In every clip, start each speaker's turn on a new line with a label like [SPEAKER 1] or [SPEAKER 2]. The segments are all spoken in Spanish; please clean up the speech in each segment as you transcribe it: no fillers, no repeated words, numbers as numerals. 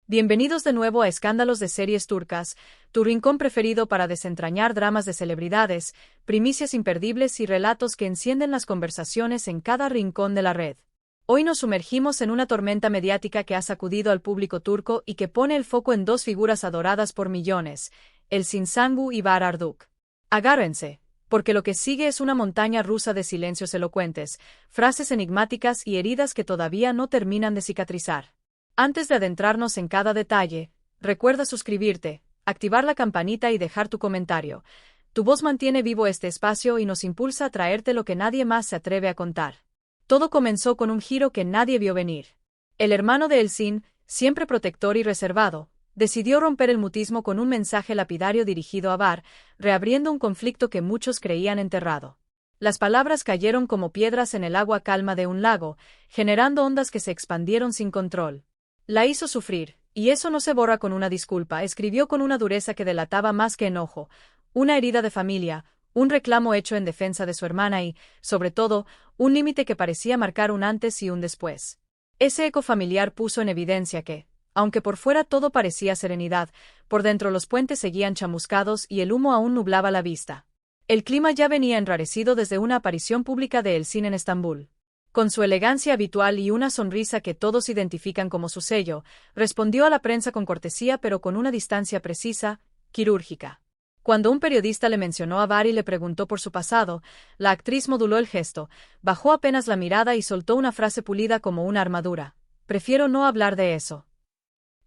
[SPEAKER 1] Bienvenidos de nuevo a Escándalos de Series Turcas, tu rincón preferido para desentrañar dramas de celebridades, primicias imperdibles y relatos que encienden las conversaciones en cada rincón de la red. Hoy nos sumergimos en una tormenta mediática que ha sacudido al público turco y que pone el foco en dos figuras adoradas por millones, Elçin Sangu y Bahar Arduk. Agárrense, porque lo que sigue es una montaña rusa de silencios elocuentes, frases enigmáticas y heridas que todavía no terminan de cicatrizar. Antes de adentrarnos en cada detalle, recuerda suscribirte, activar la campanita y dejar tu comentario. Tu voz mantiene vivo este espacio y nos impulsa a traerte lo que nadie más se atreve a contar. Todo comenzó con un giro que nadie vio venir. El hermano de Elçin, siempre protector y reservado, decidió romper el mutismo con un mensaje lapidario dirigido a Bahar, reabriendo un conflicto que muchos creían enterrado. Las palabras cayeron como piedras en el agua calma de un lago, generando ondas que se expandieron sin control. La hizo sufrir, y eso no se borra con una disculpa, escribió con una dureza que delataba más que enojo, una herida de familia, un reclamo hecho en defensa de su hermana y, sobre todo, un límite que parecía marcar un antes y un después. Ese eco familiar puso en evidencia que, aunque por fuera todo parecía serenidad, por dentro los puentes seguían chamuscados y el humo aún nublaba la vista. El clima ya venía enrarecido desde una aparición pública de Elçin en Estambul. Con su elegancia habitual y una sonrisa que todos identifican como su sello, respondió a la prensa con cortesía pero con una distancia precisa, quirúrgica. Cuando un periodista le mencionó a Bahar y le preguntó por su pasado, la actriz moduló el gesto, bajó apenas la mirada y soltó una frase pulida como una armadura: «Prefiero no hablar de eso».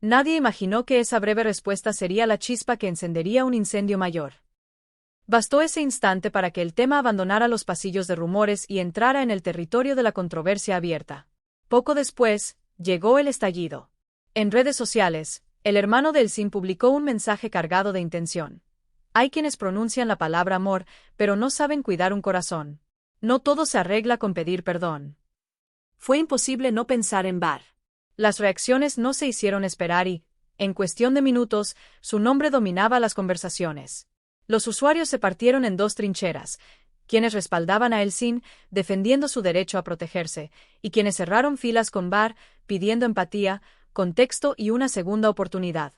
[SPEAKER 1] Nadie imaginó que esa breve respuesta sería la chispa que encendería un incendio mayor. Bastó ese instante para que el tema abandonara los pasillos de rumores y entrara en el territorio de la controversia abierta. Poco después, llegó el estallido. En redes sociales, el hermano de Elçin publicó un mensaje cargado de intención. Hay quienes pronuncian la palabra amor, pero no saben cuidar un corazón. No todo se arregla con pedir perdón. Fue imposible no pensar en Bahar. Las reacciones no se hicieron esperar y, en cuestión de minutos, su nombre dominaba las conversaciones. Los usuarios se partieron en dos trincheras, quienes respaldaban a Elçin, defendiendo su derecho a protegerse, y quienes cerraron filas con Bahar, pidiendo empatía, contexto y una segunda oportunidad.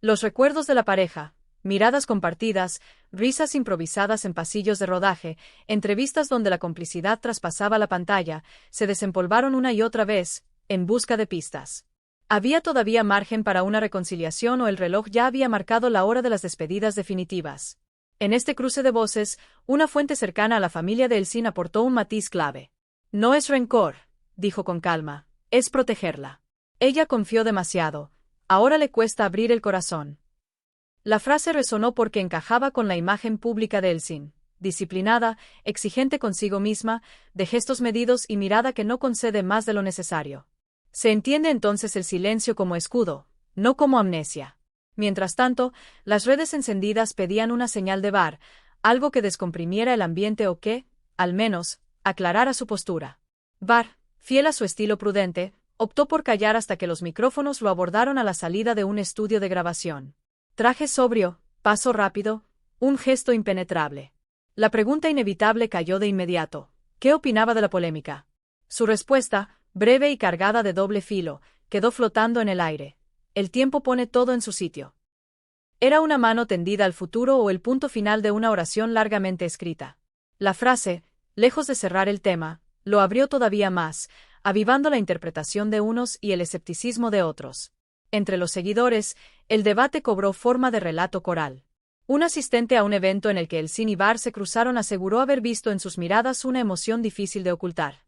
[SPEAKER 1] Los recuerdos de la pareja, miradas compartidas, risas improvisadas en pasillos de rodaje, entrevistas donde la complicidad traspasaba la pantalla, se desempolvaron una y otra vez, en busca de pistas. ¿Había todavía margen para una reconciliación o el reloj ya había marcado la hora de las despedidas definitivas? En este cruce de voces, una fuente cercana a la familia de Elçin aportó un matiz clave. No es rencor, dijo con calma, es protegerla. Ella confió demasiado, ahora le cuesta abrir el corazón. La frase resonó porque encajaba con la imagen pública de Elçin, disciplinada, exigente consigo misma, de gestos medidos y mirada que no concede más de lo necesario. Se entiende entonces el silencio como escudo, no como amnesia. Mientras tanto, las redes encendidas pedían una señal de Bahar, algo que descomprimiera el ambiente o que, al menos, aclarara su postura. Bahar, fiel a su estilo prudente, optó por callar hasta que los micrófonos lo abordaron a la salida de un estudio de grabación. Traje sobrio, paso rápido, un gesto impenetrable. La pregunta inevitable cayó de inmediato: ¿qué opinaba de la polémica? Su respuesta, breve y cargada de doble filo, quedó flotando en el aire. El tiempo pone todo en su sitio. Era una mano tendida al futuro o el punto final de una oración largamente escrita. La frase, lejos de cerrar el tema, lo abrió todavía más, avivando la interpretación de unos y el escepticismo de otros. Entre los seguidores, el debate cobró forma de relato coral. Un asistente a un evento en el que Elçin y Bahar se cruzaron aseguró haber visto en sus miradas una emoción difícil de ocultar.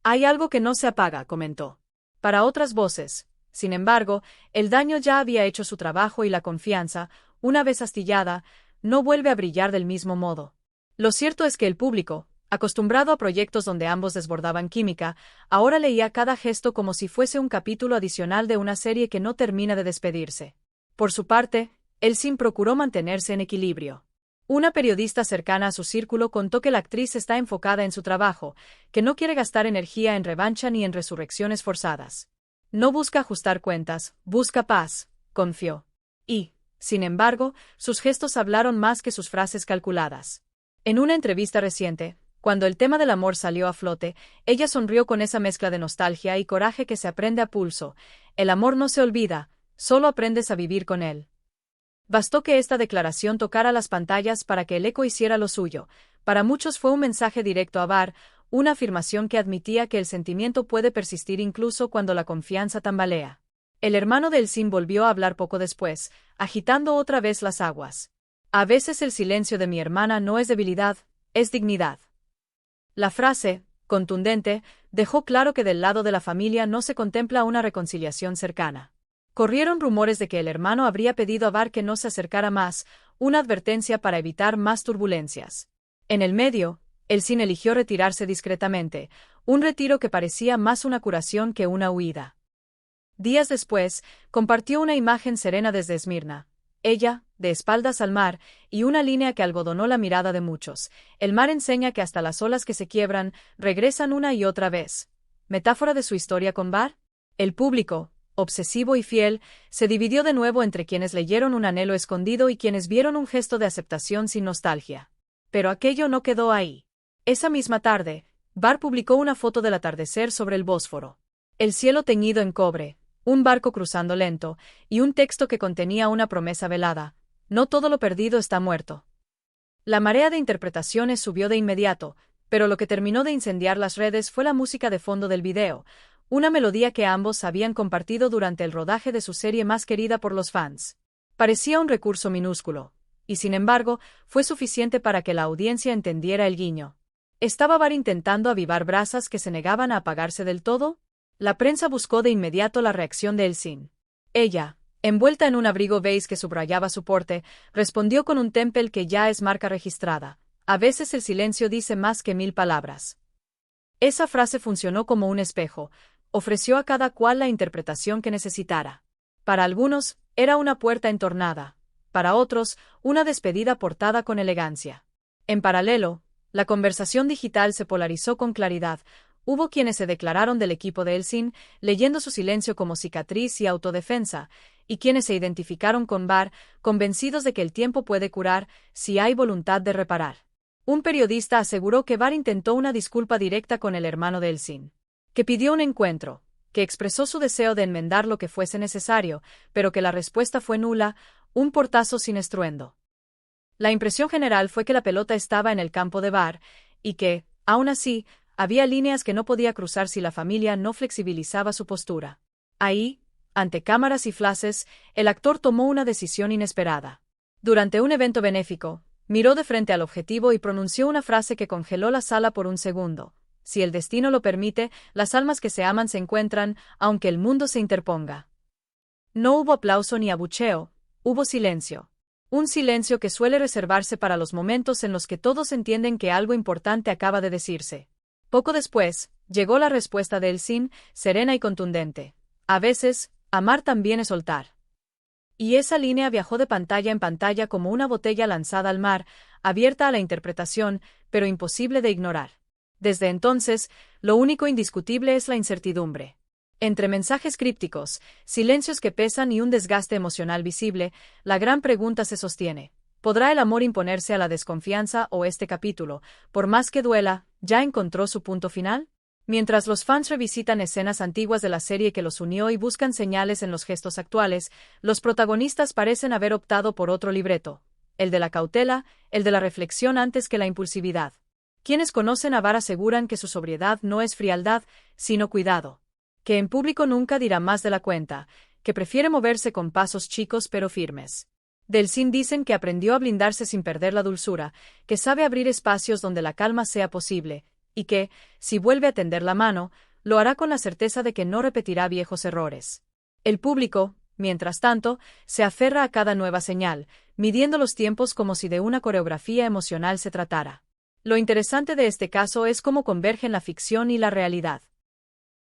[SPEAKER 1] «Hay algo que no se apaga», comentó. Para otras voces, sin embargo, el daño ya había hecho su trabajo y la confianza, una vez astillada, no vuelve a brillar del mismo modo. Lo cierto es que el público, acostumbrado a proyectos donde ambos desbordaban química, ahora leía cada gesto como si fuese un capítulo adicional de una serie que no termina de despedirse. Por su parte, Elçin procuró mantenerse en equilibrio. Una periodista cercana a su círculo contó que la actriz está enfocada en su trabajo, que no quiere gastar energía en revancha ni en resurrecciones forzadas. No busca ajustar cuentas, busca paz, confió. Y, sin embargo, sus gestos hablaron más que sus frases calculadas. En una entrevista reciente, cuando el tema del amor salió a flote, ella sonrió con esa mezcla de nostalgia y coraje que se aprende a pulso. El amor no se olvida, solo aprendes a vivir con él. Bastó que esta declaración tocara las pantallas para que el eco hiciera lo suyo. Para muchos fue un mensaje directo a Bar, una afirmación que admitía que el sentimiento puede persistir incluso cuando la confianza tambalea. El hermano de Elsin volvió a hablar poco después, agitando otra vez las aguas. A veces el silencio de mi hermana no es debilidad, es dignidad. La frase, contundente, dejó claro que del lado de la familia no se contempla una reconciliación cercana. Corrieron rumores de que el hermano habría pedido a Bar que no se acercara más, una advertencia para evitar más turbulencias. En el medio, Elsin eligió retirarse discretamente, un retiro que parecía más una curación que una huida. Días después, compartió una imagen serena desde Esmirna. Ella, de espaldas al mar, y una línea que algodonó la mirada de muchos. El mar enseña que hasta las olas que se quiebran, regresan una y otra vez. ¿Metáfora de su historia con Bar? El público, obsesivo y fiel, se dividió de nuevo entre quienes leyeron un anhelo escondido y quienes vieron un gesto de aceptación sin nostalgia. Pero aquello no quedó ahí. Esa misma tarde, Bar publicó una foto del atardecer sobre el Bósforo. El cielo teñido en cobre, un barco cruzando lento, y un texto que contenía una promesa velada: no todo lo perdido está muerto. La marea de interpretaciones subió de inmediato, pero lo que terminó de incendiar las redes fue la música de fondo del video, una melodía que ambos habían compartido durante el rodaje de su serie más querida por los fans. Parecía un recurso minúsculo, y sin embargo, fue suficiente para que la audiencia entendiera el guiño. ¿Estaba Bar intentando avivar brasas que se negaban a apagarse del todo? La prensa buscó de inmediato la reacción de Elsin. Ella, envuelta en un abrigo beige que subrayaba su porte, respondió con un temple que ya es marca registrada: a veces el silencio dice más que 1000 palabras. Esa frase funcionó como un espejo, ofreció a cada cual la interpretación que necesitara. Para algunos, era una puerta entornada, para otros, una despedida portada con elegancia. En paralelo, la conversación digital se polarizó con claridad. Hubo quienes se declararon del equipo de Elsin, leyendo su silencio como cicatriz y autodefensa, y quienes se identificaron con Bar, convencidos de que el tiempo puede curar, si hay voluntad de reparar. Un periodista aseguró que Bar intentó una disculpa directa con el hermano de Elsin, que pidió un encuentro, que expresó su deseo de enmendar lo que fuese necesario, pero que la respuesta fue nula, un portazo sin estruendo. La impresión general fue que la pelota estaba en el campo de Bar, y que, aún así, había líneas que no podía cruzar si la familia no flexibilizaba su postura. Ahí, ante cámaras y flashes, el actor tomó una decisión inesperada. Durante un evento benéfico, miró de frente al objetivo y pronunció una frase que congeló la sala por un segundo: si el destino lo permite, las almas que se aman se encuentran, aunque el mundo se interponga. No hubo aplauso ni abucheo, hubo silencio. Un silencio que suele reservarse para los momentos en los que todos entienden que algo importante acaba de decirse. Poco después, llegó la respuesta de Elsin, serena y contundente: a veces, amar también es soltar. Y esa línea viajó de pantalla en pantalla como una botella lanzada al mar, abierta a la interpretación, pero imposible de ignorar. Desde entonces, lo único indiscutible es la incertidumbre. Entre mensajes crípticos, silencios que pesan y un desgaste emocional visible, la gran pregunta se sostiene: ¿podrá el amor imponerse a la desconfianza o este capítulo, por más que duela, ya encontró su punto final? Mientras los fans revisitan escenas antiguas de la serie que los unió y buscan señales en los gestos actuales, los protagonistas parecen haber optado por otro libreto: el de la cautela, el de la reflexión antes que la impulsividad. Quienes conocen a Bar aseguran que su sobriedad no es frialdad, sino cuidado. Que en público nunca dirá más de la cuenta, que prefiere moverse con pasos chicos pero firmes. De Elsin dicen que aprendió a blindarse sin perder la dulzura, que sabe abrir espacios donde la calma sea posible, y que, si vuelve a tender la mano, lo hará con la certeza de que no repetirá viejos errores. El público, mientras tanto, se aferra a cada nueva señal, midiendo los tiempos como si de una coreografía emocional se tratara. Lo interesante de este caso es cómo convergen la ficción y la realidad.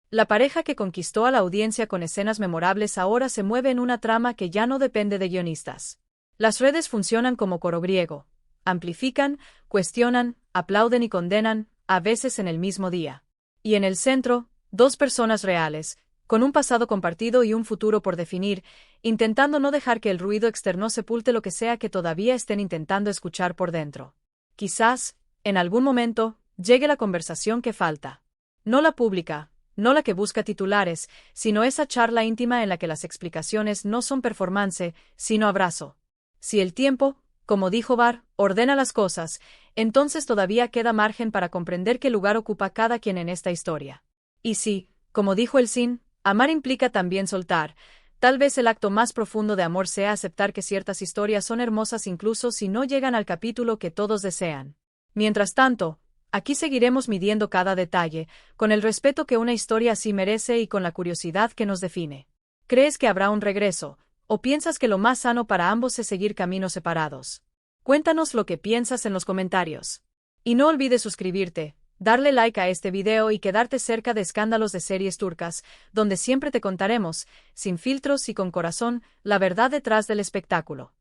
[SPEAKER 1] La pareja que conquistó a la audiencia con escenas memorables ahora se mueve en una trama que ya no depende de guionistas. Las redes funcionan como coro griego. Amplifican, cuestionan, aplauden y condenan, a veces en el mismo día. Y en el centro, dos personas reales, con un pasado compartido y un futuro por definir, intentando no dejar que el ruido externo sepulte lo que sea que todavía estén intentando escuchar por dentro. Quizás, en algún momento, llegue la conversación que falta. No la pública, no la que busca titulares, sino esa charla íntima en la que las explicaciones no son performance, sino abrazo. Si el tiempo, como dijo Bar, ordena las cosas, entonces todavía queda margen para comprender qué lugar ocupa cada quien en esta historia. Y si, como dijo el Sin, amar implica también soltar, tal vez el acto más profundo de amor sea aceptar que ciertas historias son hermosas incluso si no llegan al capítulo que todos desean. Mientras tanto, aquí seguiremos midiendo cada detalle, con el respeto que una historia así merece y con la curiosidad que nos define. ¿Crees que habrá un regreso, o piensas que lo más sano para ambos es seguir caminos separados? Cuéntanos lo que piensas en los comentarios. Y no olvides suscribirte, darle like a este video y quedarte cerca de Escándalos de Series Turcas, donde siempre te contaremos, sin filtros y con corazón, la verdad detrás del espectáculo.